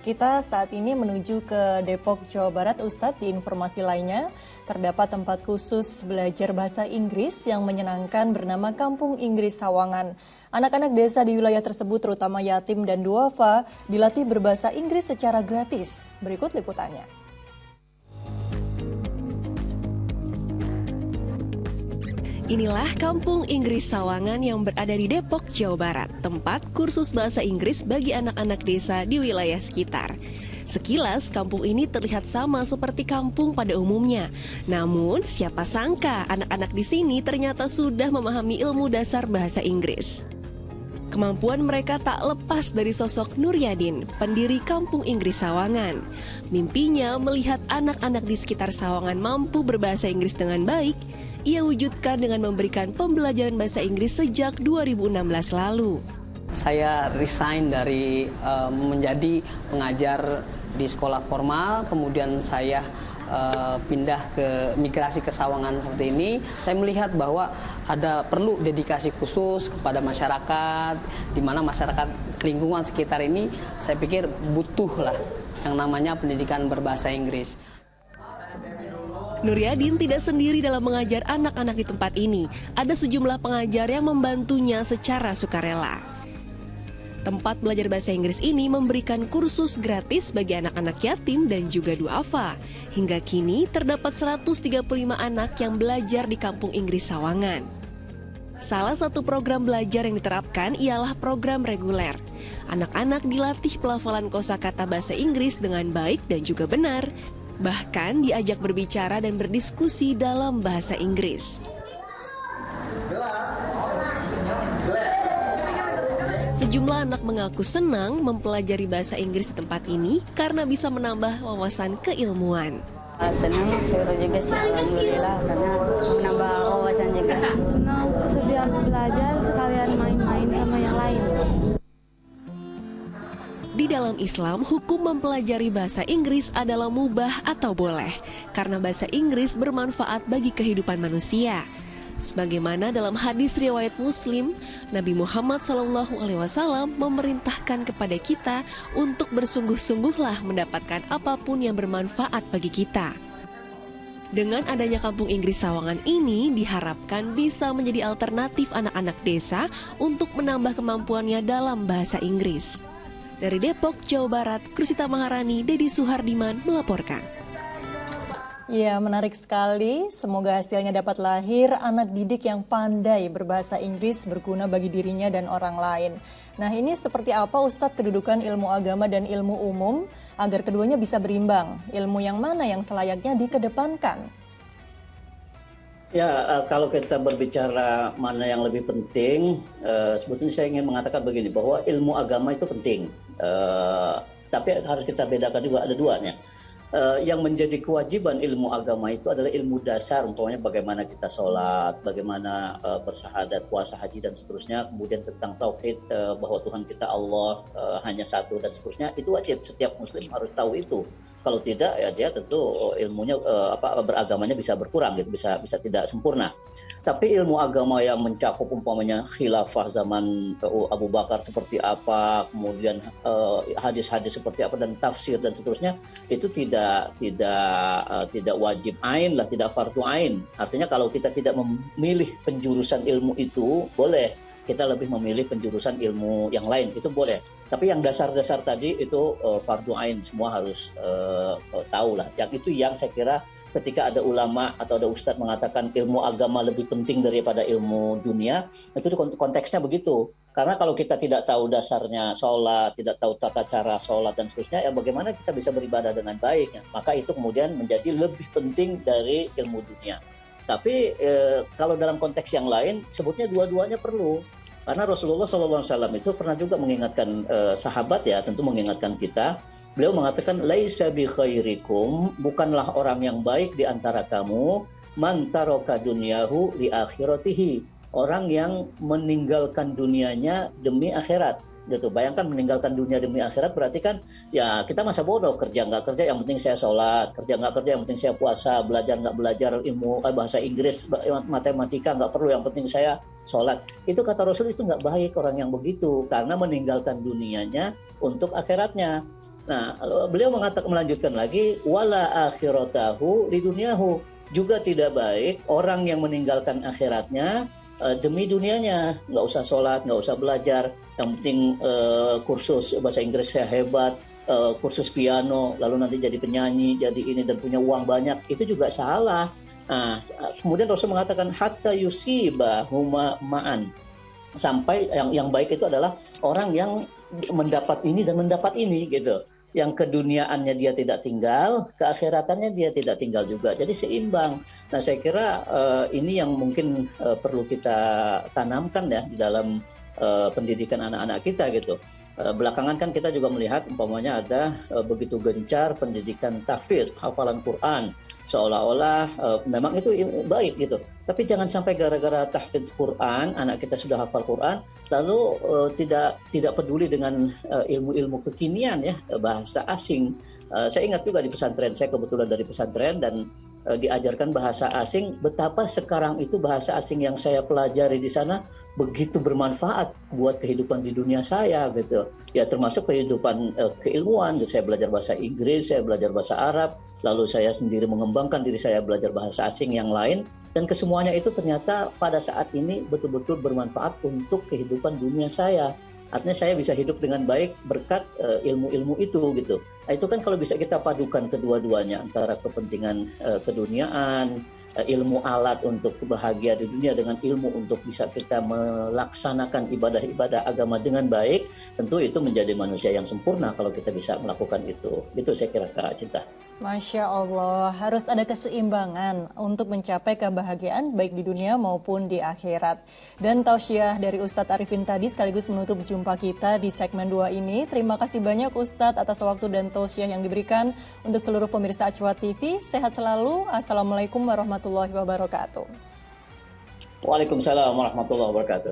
Kita saat ini menuju ke Depok, Jawa Barat, Ustadz. Di informasi lainnya, terdapat tempat khusus belajar bahasa Inggris yang menyenangkan bernama Kampung Inggris Sawangan. Anak-anak desa di wilayah tersebut, terutama yatim dan duafa, dilatih berbahasa Inggris secara gratis. Berikut liputannya. Inilah Kampung Inggris Sawangan yang berada di Depok, Jawa Barat, tempat kursus bahasa Inggris bagi anak-anak desa di wilayah sekitar. Sekilas, kampung ini terlihat sama seperti kampung pada umumnya. Namun, siapa sangka anak-anak di sini ternyata sudah memahami ilmu dasar bahasa Inggris. Kemampuan mereka tak lepas dari sosok Nuryadin, pendiri Kampung Inggris Sawangan. Mimpinya melihat anak-anak di sekitar Sawangan mampu berbahasa Inggris dengan baik, ia wujudkan dengan memberikan pembelajaran bahasa Inggris sejak 2016 lalu. Saya resign dari menjadi pengajar di sekolah formal, kemudian saya pindah ke migrasi ke Sawangan seperti ini. Saya melihat bahwa ada perlu dedikasi khusus kepada masyarakat, di mana masyarakat lingkungan sekitar ini saya pikir butuhlah yang namanya pendidikan berbahasa Inggris. Nuryadin tidak sendiri dalam mengajar anak-anak di tempat ini. Ada sejumlah pengajar yang membantunya secara sukarela. Tempat belajar bahasa Inggris ini memberikan kursus gratis bagi anak-anak yatim dan juga duafa. Hingga kini terdapat 135 anak yang belajar di Kampung Inggris Sawangan. Salah satu program belajar yang diterapkan ialah program reguler. Anak-anak dilatih pelafalan kosakata bahasa Inggris dengan baik dan juga benar. Bahkan diajak berbicara dan berdiskusi dalam bahasa Inggris. Sejumlah anak mengaku senang mempelajari bahasa Inggris di tempat ini karena bisa menambah wawasan keilmuan. Senang, seru juga sih, alhamdulillah, karena menambah wawasan juga. Senang sekalian belajar, sekalian main-main sama yang lain. Di dalam Islam, hukum mempelajari bahasa Inggris adalah mubah atau boleh, karena bahasa Inggris bermanfaat bagi kehidupan manusia. Sebagaimana dalam hadis riwayat Muslim, Nabi Muhammad SAW memerintahkan kepada kita untuk bersungguh-sungguhlah mendapatkan apapun yang bermanfaat bagi kita. Dengan adanya Kampung Inggris Sawangan ini diharapkan bisa menjadi alternatif anak-anak desa untuk menambah kemampuannya dalam bahasa Inggris. Dari Depok, Jawa Barat, Krusita Maharani, Dedi Suhardiman melaporkan. Ya, menarik sekali. Semoga hasilnya dapat lahir anak didik yang pandai berbahasa Inggris berguna bagi dirinya dan orang lain. Nah, ini seperti apa Ustadz kedudukan ilmu agama dan ilmu umum agar keduanya bisa berimbang? Ilmu yang mana yang selayaknya dikedepankan? Ya, kalau kita berbicara mana yang lebih penting, sebetulnya saya ingin mengatakan begini, bahwa ilmu agama itu penting. Tapi harus kita bedakan juga, ada duanya. Yang menjadi kewajiban ilmu agama itu adalah ilmu dasar, umpamanya bagaimana kita sholat, bagaimana bersyahadat, puasa, haji, dan seterusnya. Kemudian tentang tauhid, bahwa Tuhan kita Allah hanya satu, dan seterusnya. Itu wajib, setiap muslim harus tahu itu. Kalau tidak, ya dia tentu ilmunya beragamanya bisa berkurang, gitu, bisa tidak sempurna. Tapi ilmu agama yang mencakup umpamanya khilafah zaman Abu Bakar seperti apa, kemudian hadis-hadis seperti apa, dan tafsir dan seterusnya, itu tidak wajib ain lah, tidak fardu ain. Artinya kalau kita tidak memilih penjurusan ilmu itu, boleh kita lebih memilih penjurusan ilmu yang lain, itu boleh. Tapi yang dasar-dasar tadi itu fardu ain, semua harus tahu lah. Yang itu yang saya kira ketika ada ulama atau ada ustadz mengatakan ilmu agama lebih penting daripada ilmu dunia, itu konteksnya begitu. Karena kalau kita tidak tahu dasarnya sholat, tidak tahu tata cara sholat dan seterusnya, ya bagaimana kita bisa beribadah dengan baik? Ya? Maka itu kemudian menjadi lebih penting dari ilmu dunia. Tapi kalau dalam konteks yang lain, sebutnya dua-duanya perlu. Karena Rasulullah SAW itu pernah juga mengingatkan sahabat, ya tentu mengingatkan kita. Beliau mengatakan, laisa bi khairikum, bukanlah orang yang baik di antara kamu, man taraka dunyahu li akhiratihi, orang yang meninggalkan dunianya demi akhirat. Gitu. Bayangkan meninggalkan dunia demi akhirat, berarti kan ya kita masa bodoh, kerja nggak kerja yang penting saya sholat, kerja nggak kerja yang penting saya puasa, belajar nggak belajar ilmu bahasa Inggris, matematika nggak perlu, yang penting saya sholat. Itu kata Rasul, itu nggak baik orang yang begitu, karena meninggalkan dunianya untuk akhiratnya. Nah, beliau melanjutkan lagi, wala akhiratahu lidunyahu, juga tidak baik orang yang meninggalkan akhiratnya demi dunianya. Nggak usah sholat, nggak usah belajar, yang penting kursus bahasa Inggris saya hebat, kursus piano, lalu nanti jadi penyanyi, jadi ini dan punya uang banyak. Itu juga salah. Nah, kemudian Rasul mengatakan hatta yusiba huma ma'an, sampai yang baik itu adalah orang yang mendapat ini dan mendapat ini gitu. Yang keduniaannya dia tidak tinggal, keakhiratannya dia tidak tinggal juga. Jadi seimbang. Nah, saya kira ini yang mungkin perlu kita tanamkan ya di dalam pendidikan anak-anak kita gitu. Belakangan kan kita juga melihat umpamanya ada begitu gencar pendidikan tahfidz, hafalan Quran. Seolah-olah memang itu baik gitu. Tapi jangan sampai gara-gara tahfidz Quran, anak kita sudah hafal Quran, lalu tidak peduli dengan ilmu-ilmu kekinian ya, bahasa asing. Saya ingat juga di pesantren, saya kebetulan dari pesantren dan diajarkan bahasa asing. Betapa sekarang itu bahasa asing yang saya pelajari di sana begitu bermanfaat buat kehidupan di dunia saya gitu. Ya termasuk kehidupan keilmuan. Saya belajar bahasa Inggris, saya belajar bahasa Arab, lalu saya sendiri mengembangkan diri saya belajar bahasa asing yang lain, dan kesemuanya itu ternyata pada saat ini betul-betul bermanfaat untuk kehidupan dunia saya. Artinya saya bisa hidup dengan baik berkat ilmu-ilmu itu gitu. Nah, itu kan kalau bisa kita padukan kedua-duanya, antara kepentingan keduniaan, ilmu alat untuk bahagia di dunia dengan ilmu untuk bisa kita melaksanakan ibadah-ibadah agama dengan baik, tentu itu menjadi manusia yang sempurna kalau kita bisa melakukan itu. Itu saya kira Kak Cinta. Masya Allah, harus ada keseimbangan untuk mencapai kebahagiaan baik di dunia maupun di akhirat. Dan tausiah dari Ustadz Arifin tadi sekaligus menutup jumpa kita di segmen 2 ini. Terima kasih banyak Ustadz atas waktu dan tausiah yang diberikan untuk seluruh pemirsa Acuat TV. Sehat selalu. Assalamualaikum warahmatullahi wabarakatuh. Waalaikumsalam warahmatullahi wabarakatuh.